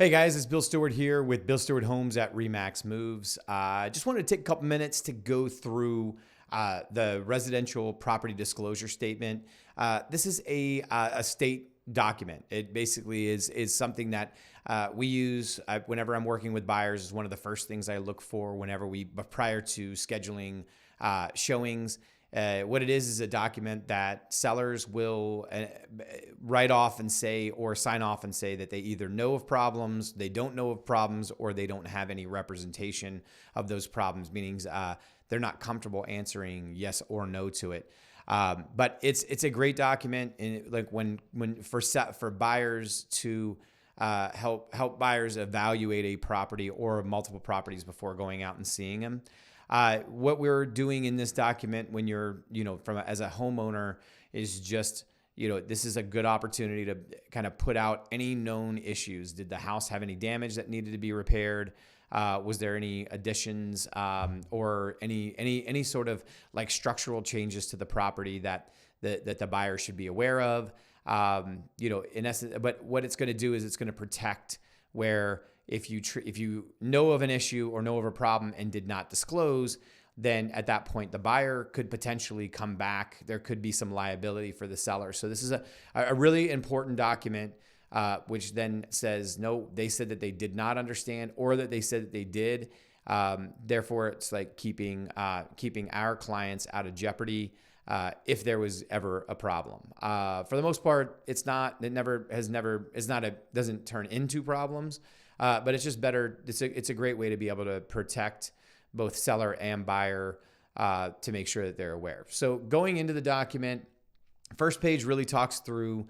Hey guys, it's Bill Stewart here with Bill Stewart Homes at Remax Moves. Just wanted to take a couple minutes to go through the residential property disclosure statement. This is a state document. It basically is something that we use whenever I'm working with buyers. Is one of the first things I look for whenever prior to scheduling showings. What it is a document that sellers will write off and say, or sign off and say that they either know of problems, they don't know of problems, or they don't have any representation of those problems, meaning they're not comfortable answering yes or no to it. But it's a great document, and like when for buyers to help buyers evaluate a property or multiple properties before going out and seeing them. What we're doing in this document when you're, as a homeowner is just, this is a good opportunity to kind of put out any known issues. Did the house have any damage that needed to be repaired? Was there any additions or any sort of like structural changes to the property that the buyer should be aware of? In essence, but what it's going to do is it's going to protect where if you know of an issue or know of a problem and did not disclose, then at that point the buyer could potentially come back. There could be some liability for the seller. So this is a really important document, which then says, no, they said that they did not understand, or that they said that they did. Therefore, it's like keeping our clients out of jeopardy if there was ever a problem. For the most part, doesn't turn into problems. But it's just better. It's a great way to be able to protect both seller and buyer to make sure that they're aware. So going into the document, first page really talks through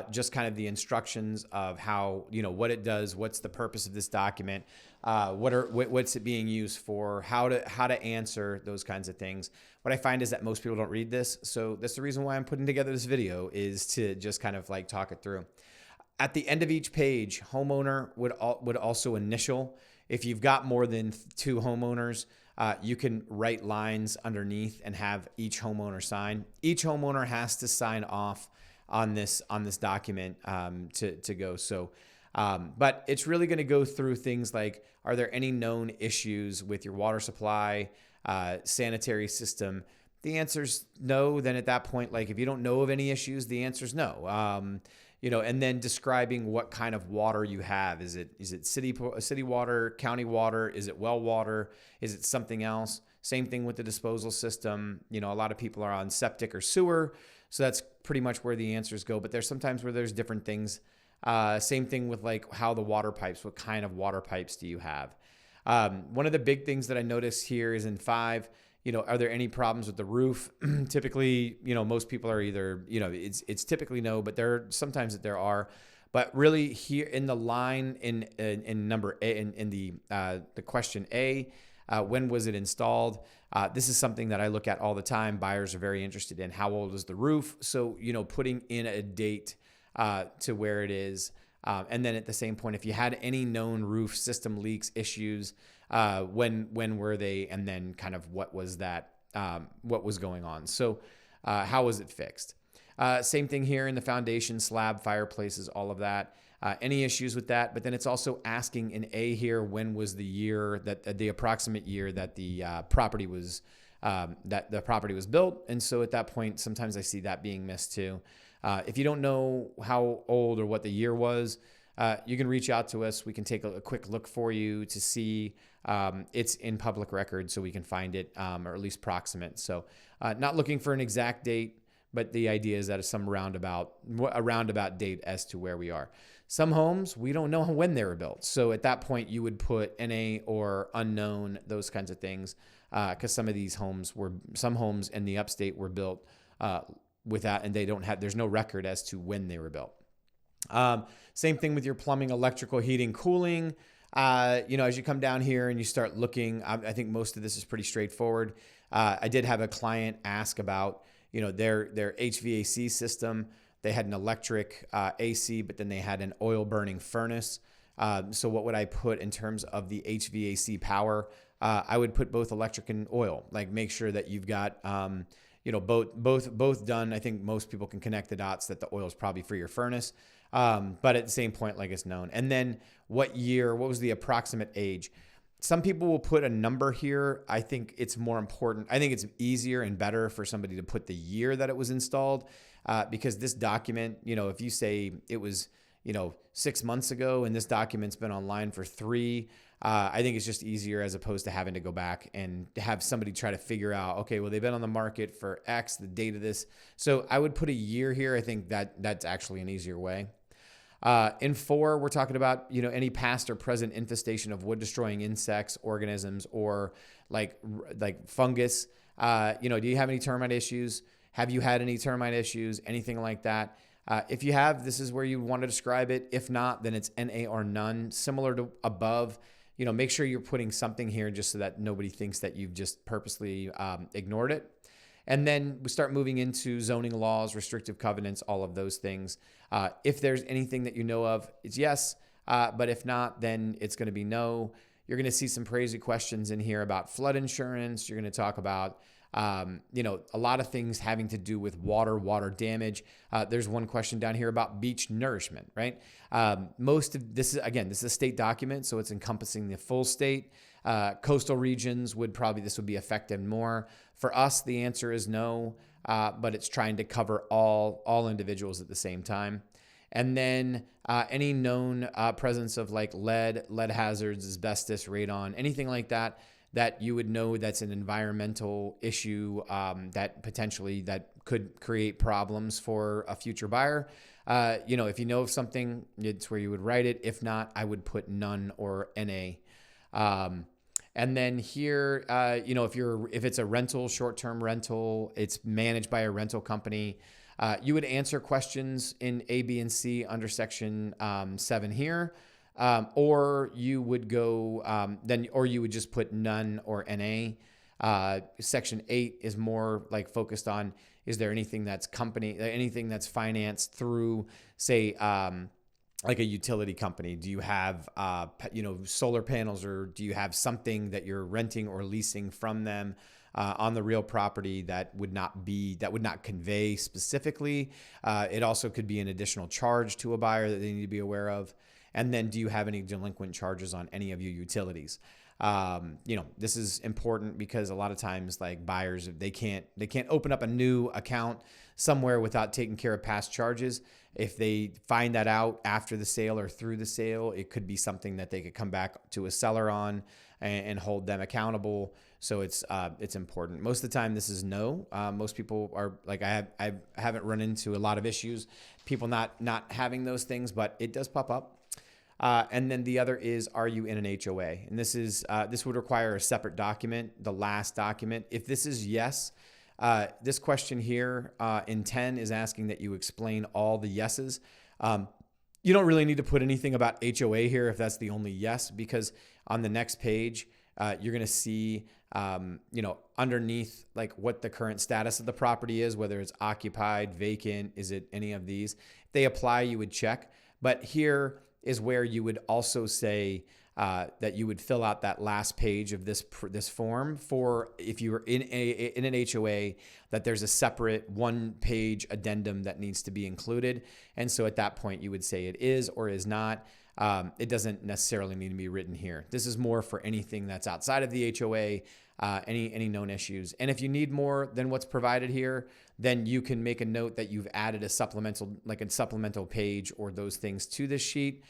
just kind of the instructions of how, what it does, what's the purpose of this document, what's it being used for, how to answer those kinds of things. What I find is that most people don't read this. So that's the reason why I'm putting together this video, is to just kind of like talk it through. At the end of each page, homeowner would also initial. If you've got more than 2 homeowners, you can write lines underneath and have each homeowner sign. Each homeowner has to sign off on this document to go. So, but it's really going to go through things like, are there any known issues with your water supply, sanitary system? The answer's no. Then at that point, like if you don't know of any issues, the answer's no. And then describing what kind of water you have. Is it city water, county water? Is it well water? Is it something else? Same thing with the disposal system. A lot of people are on septic or sewer, so that's pretty much where the answers go. But there's sometimes where there's different things. Same thing with like how the water pipes, what kind of water pipes do you have? One of the big things that I noticed here is in 5, are there any problems with the roof? Typically, most people are either, it's typically no, but there are sometimes that there are. But really here in the line in number A, in the question A, when was it installed? This is something that I look at all the time. Buyers are very interested in how old is the roof. So, putting in a date to where it is. And then at the same point, if you had any known roof system leaks, issues, when were they, and then kind of what was that, what was going on? So how was it fixed? Same thing here in the foundation, slab, fireplaces, all of that. Any issues with that? But then it's also asking in A here, when was the year that the approximate year that the property was built? And so at that point, sometimes I see that being missed too. If you don't know how old or what the year was, you can reach out to us. We can take a quick look for you to see. It's in public record, so we can find it, or at least proximate. So not looking for an exact date, but the idea is that it's a roundabout date as to where we are. Some homes, we don't know when they were built. So at that point, you would put NA or unknown, those kinds of things, because some homes in the upstate were built without, and there's no record as to when they were built. Same thing with your plumbing, electrical, heating, cooling. As you come down here and you start looking, I think most of this is pretty straightforward. I did have a client ask about, their HVAC system. They had an electric AC, but then they had an oil burning furnace. So what would I put in terms of the HVAC power? I would put both electric and oil, like make sure that you've got, both done. I think most people can connect the dots that the oil is probably for your furnace. But at the same point, like it's known. And then what was the approximate age? Some people will put a number here. I think it's more important. I think it's easier and better for somebody to put the year that it was installed, because this document, if you say it was, 6 months ago and this document's been online for 3, I think it's just easier as opposed to having to go back and have somebody try to figure out, okay, well, they've been on the market for X, the date of this. So I would put a year here. I think that's actually an easier way. In 4, we're talking about, any past or present infestation of wood destroying insects, organisms, or like fungus. Do you have any termite issues? Have you had any termite issues? Anything like that? If you have, this is where you want to describe it. If not, then it's NA or none, similar to above. Make sure you're putting something here just so that nobody thinks that you've just purposely ignored it. And then we start moving into zoning laws, restrictive covenants, all of those things. If there's anything that you know of, it's yes. But if not, then it's going to be no. You're going to see some crazy questions in here about flood insurance. You're going to talk about, a lot of things having to do with water damage. There's one question down here about beach nourishment, right? Most of this is a state document, so it's encompassing the full state. Coastal regions this would be affected more. For us, the answer is no, but it's trying to cover all individuals at the same time. And then any known presence of like lead hazards, asbestos, radon, anything like that you would know that's an environmental issue that potentially that could create problems for a future buyer. If you know of something, it's where you would write it. If not, I would put none or NA. And then here, if it's a rental, short-term rental, it's managed by a rental company. You would answer questions in A, B, and C under section 7 here, or you would go or you would just put none or NA. Section 8 is more like focused on, is there anything that's financed through, say, like a utility company? Do you have, solar panels, or do you have something that you're renting or leasing from them on the real property that would not convey specifically? It also could be an additional charge to a buyer that they need to be aware of. And then, do you have any delinquent charges on any of your utilities? This is important because a lot of times, like, buyers, they can't open up a new account somewhere without taking care of past charges. If they find that out after the sale or through the sale, it could be something that they could come back to a seller on and hold them accountable. So it's important. Most of the time, this is no. Most people are like, I haven't run into a lot of issues, people not having those things, but it does pop up. And then the other is, are you in an HOA? And this would require a separate document, the last document. If this is yes, this question here in 10 is asking that you explain all the yeses. You don't really need to put anything about HOA here if that's the only yes, because on the next page, you're going to see, underneath, like, what the current status of the property is, whether it's occupied, vacant, is it any of these? If they apply, you would check. But here is where you would also say that you would fill out that last page of this form for, if you were in an HOA, that there's a separate 1-page addendum that needs to be included. And so at that point, you would say it is or is not. It doesn't necessarily need to be written here. This is more for anything that's outside of the HOA, any known issues. And if you need more than what's provided here, then you can make a note that you've added a supplemental page or those things to this sheet,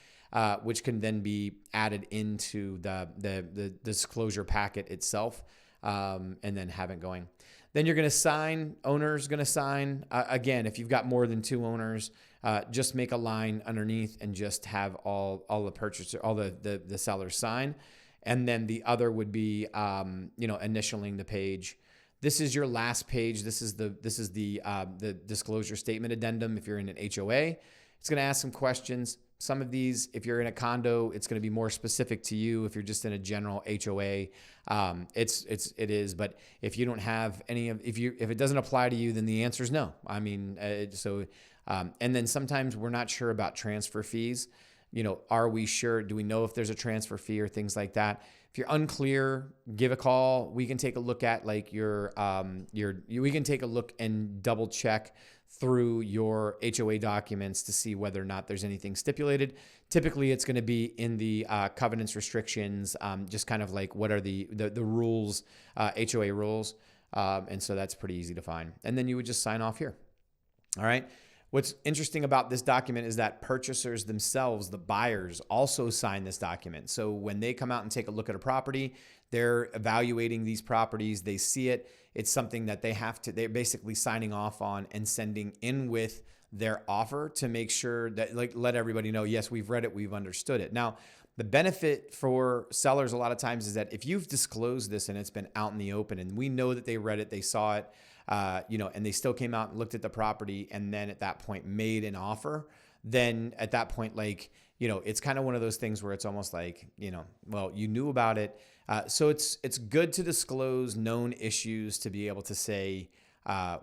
which can then be added into the disclosure packet itself, and then have it going. Then you're going to sign. Owner's going to sign. Again, if you've got more than 2 owners, just make a line underneath and just have all the sellers sign. And then the other would be, initialing the page. This is your last page. This is the disclosure statement addendum. If you're in an HOA, it's going to ask some questions. Some of these, if you're in a condo, it's going to be more specific to you. If you're just in a general HOA, it is. But if you don't have if it doesn't apply to you, then the answer is no. I mean, and then sometimes we're not sure about transfer fees. Are we sure? Do we know if there's a transfer fee or things like that? If you're unclear, give a call. We can take a look at like we can take a look and double check through your HOA documents to see whether or not there's anything stipulated. Typically, it's going to be in the covenants, restrictions, just kind of like what are the rules, HOA rules. And so that's pretty easy to find. And then you would just sign off here. All right. What's interesting about this document is that purchasers themselves, the buyers, also sign this document. So when they come out and take a look at a property, they're evaluating these properties, they see it. It's something that they're basically signing off on and sending in with their offer to make sure that, like, let everybody know, yes, we've read it, we've understood it. Now, the benefit for sellers a lot of times is that if you've disclosed this and it's been out in the open and we know that they read it, they saw it, and they still came out and looked at the property and then at that point made an offer, then at that point, it's kind of one of those things where it's almost like, well, you knew about it. So it's good to disclose known issues to be able to say,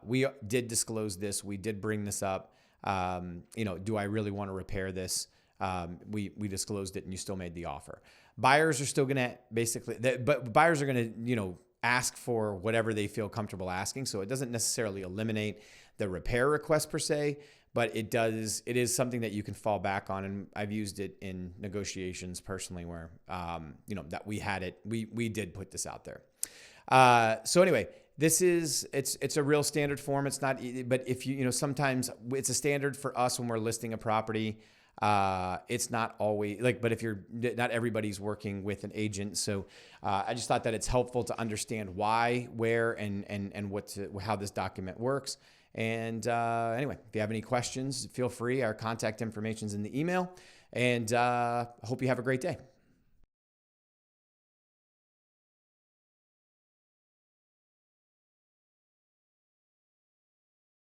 we did disclose this, we did bring this up. Do I really want to repair this? We disclosed it and you still made the offer. Buyers are still going to but buyers are going to, ask for whatever they feel comfortable asking. So it doesn't necessarily eliminate the repair request per se, but it is something that you can fall back on. And I've used it in negotiations personally where, that we did put this out there. So anyway, it's a real standard form. It's not, but if sometimes it's a standard for us when we're listing a property. It's not always but if not everybody's working with an agent. So, I just thought that it's helpful to understand why, where, and how this document works. And, anyway, if you have any questions, feel free. Our contact information is in the email, and, I hope you have a great day.